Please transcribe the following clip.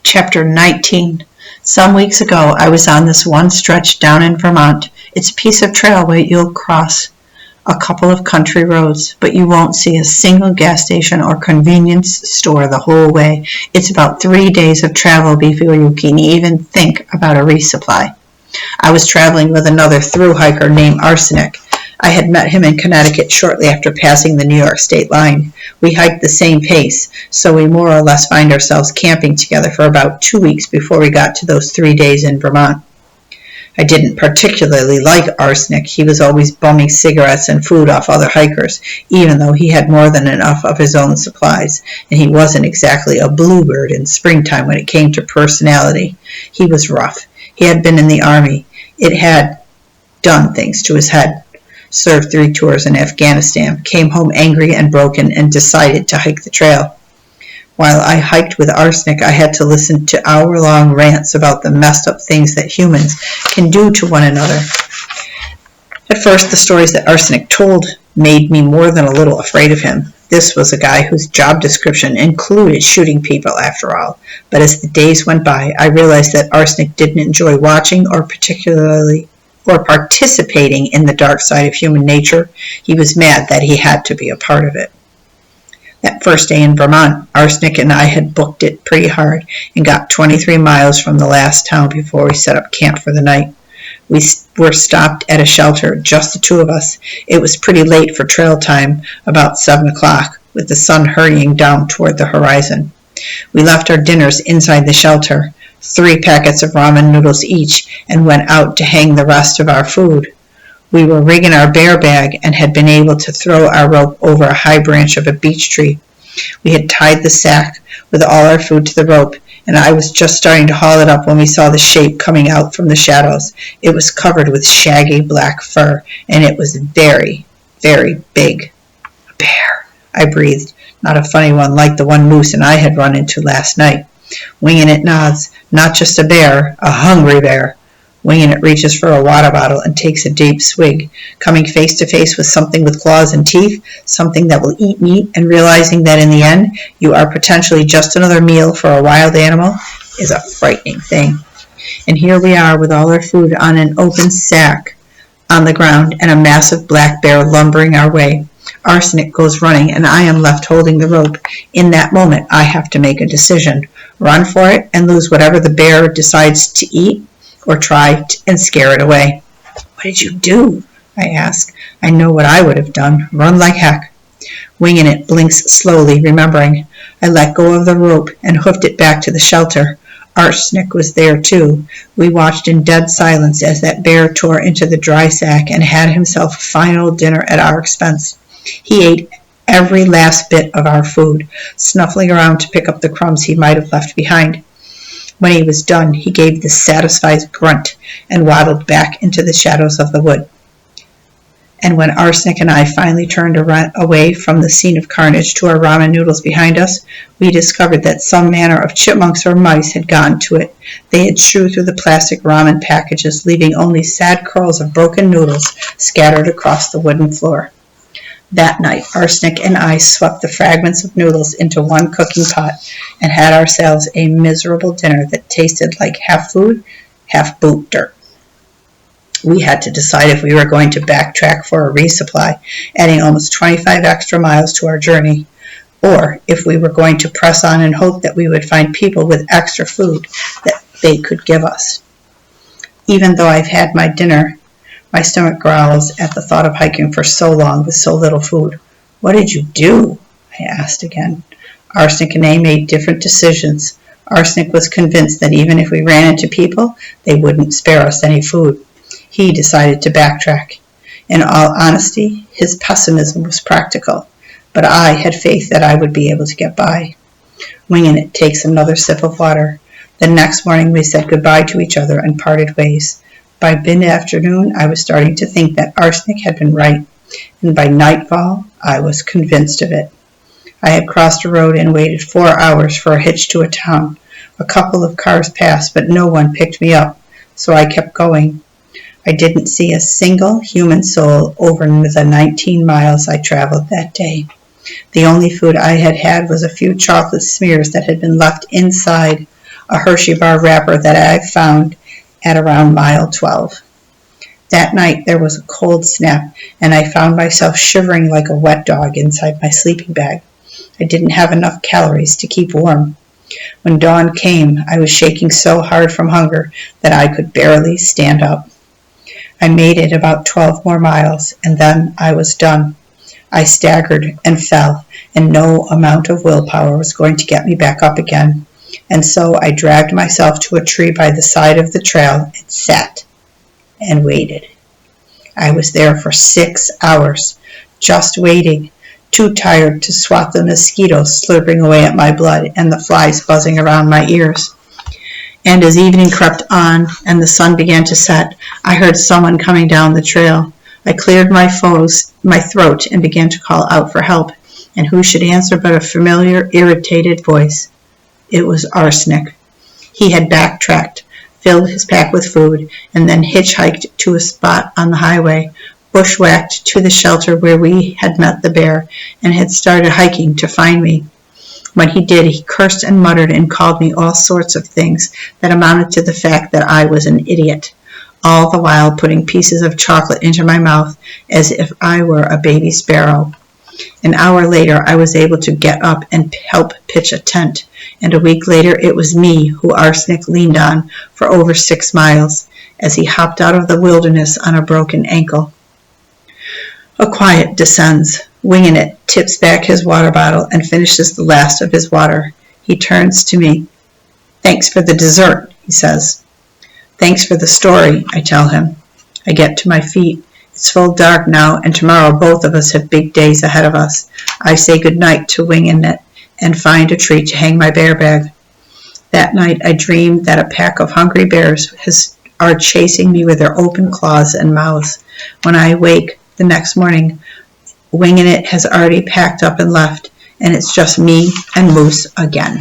Chapter 19. Some weeks ago, I was on this one stretch down in Vermont. It's a piece of trail where you'll cross a couple of country roads, but you won't see a single gas station or convenience store the whole way. It's about 3 days of travel before you can even think about a resupply. I was traveling with another thru hiker named Arsenic. I had met him in Connecticut shortly after passing the New York state line. We hiked the same pace, so we more or less find ourselves camping together for about 2 weeks before we got to those 3 days in Vermont. I didn't particularly like Arsenic. He was always bumming cigarettes and food off other hikers, even though he had more than enough of his own supplies, and he wasn't exactly a bluebird in springtime when it came to personality. He was rough. He had been in the army. It had done things to his head. Served 3 tours in Afghanistan, came home angry and broken, and decided to hike the trail. While I hiked with Arsenic, I had to listen to hour-long rants about the messed up things that humans can do to one another. At first, the stories that Arsenic told made me more than a little afraid of him. This was a guy whose job description included shooting people, after all. But as the days went by, I realized that Arsenic didn't enjoy watching or participating in the dark side of human nature. He was mad that he had to be a part of it. That first day in Vermont, Arsenic and I had booked it pretty hard and got 23 miles from the last town before we set up camp for the night. We were stopped at a shelter, just the 2 of us. It was pretty late for trail time, about 7 o'clock, with the sun hurrying down toward the horizon. We left our dinners inside the shelter, 3 packets of ramen noodles each, and went out to hang the rest of our food. We were rigging our bear bag and had been able to throw our rope over a high branch of a beech tree. We had tied the sack with all our food to the rope, and I was just starting to haul it up when we saw the shape coming out from the shadows. It was covered with shaggy black fur, and it was very, very big. A bear, I breathed, not a funny one like the one Moose and I had run into last night. Winging It nods. Not just a bear, a hungry bear. Winging It reaches for a water bottle and takes a deep swig, coming face to face with something with claws and teeth, something that will eat meat, and realizing that in the end you are potentially just another meal for a wild animal is a frightening thing. And here we are with all our food on an open sack on the ground and a massive black bear lumbering our way. Arsenic goes running and I am left holding the rope. In that moment I have to make a decision. Run for it and lose whatever the bear decides to eat, or try and scare it away. What did you do? I ask. I know what I would have done. Run like heck. Winging It blinks slowly, remembering. I let go of the rope and hoofed it back to the shelter. Arsenic was there too. We watched in dead silence as that bear tore into the dry sack and had himself a fine old dinner at our expense. He ate every last bit of our food, snuffling around to pick up the crumbs he might have left behind. When he was done, he gave this satisfied grunt and waddled back into the shadows of the wood. And when Arsenic and I finally turned away from the scene of carnage to our ramen noodles behind us, we discovered that some manner of chipmunks or mice had gotten to it. They had chewed through the plastic ramen packages, leaving only sad curls of broken noodles scattered across the wooden floor. That night, Arsenic and I swept the fragments of noodles into one cooking pot and had ourselves a miserable dinner that tasted like half food, half boot dirt. We had to decide if we were going to backtrack for a resupply, adding almost 25 extra miles to our journey, or if we were going to press on and hope that we would find people with extra food that they could give us. Even though I've had my dinner, my stomach growls at the thought of hiking for so long with so little food. What did you do? I asked again. Arsenic and I made different decisions. Arsenic was convinced that even if we ran into people, they wouldn't spare us any food. He decided to backtrack. In all honesty, his pessimism was practical, but I had faith that I would be able to get by. Winging It takes another sip of water. The next morning we said goodbye to each other and parted ways. By mid-afternoon, I was starting to think that Arsenic had been right, and by nightfall, I was convinced of it. I had crossed a road and waited 4 hours for a hitch to a town. A couple of cars passed, but no one picked me up, so I kept going. I didn't see a single human soul over the 19 miles I traveled that day. The only food I had had was a few chocolate smears that had been left inside a Hershey bar wrapper that I found at around mile 12. That night there was a cold snap, and I found myself shivering like a wet dog inside my sleeping bag. I didn't have enough calories to keep warm. When dawn came, I was shaking so hard from hunger that I could barely stand up. I made it about 12 more miles, and then I was done. I staggered and fell, and no amount of willpower was going to get me back up again. And so I dragged myself to a tree by the side of the trail and sat and waited. I was there for 6 hours, just waiting, too tired to swat the mosquitoes slurping away at my blood and the flies buzzing around my ears. And as evening crept on and the sun began to set, I heard someone coming down the trail. I cleared my throat and began to call out for help, and who should answer but a familiar, irritated voice? It was Arsenic. He had backtracked, filled his pack with food, and then hitchhiked to a spot on the highway, bushwhacked to the shelter where we had met the bear, and had started hiking to find me. When he did, he cursed and muttered and called me all sorts of things that amounted to the fact that I was an idiot, all the while putting pieces of chocolate into my mouth as if I were a baby sparrow. An hour later, I was able to get up and help pitch a tent, and a week later it was me who Arsenic leaned on for over 6 miles as he hopped out of the wilderness on a broken ankle. A quiet descends. Winging It tips back his water bottle and finishes the last of his water. He turns to me. "Thanks for the dessert," he says. "Thanks for the story," I tell him. I get to my feet. It's full dark now, and tomorrow both of us have big days ahead of us. I say goodnight to Winging It and find a tree to hang my bear bag. That night I dream that a pack of hungry bears are chasing me with their open claws and mouths. When I wake the next morning, Winging It has already packed up and left, and it's just me and Moose again.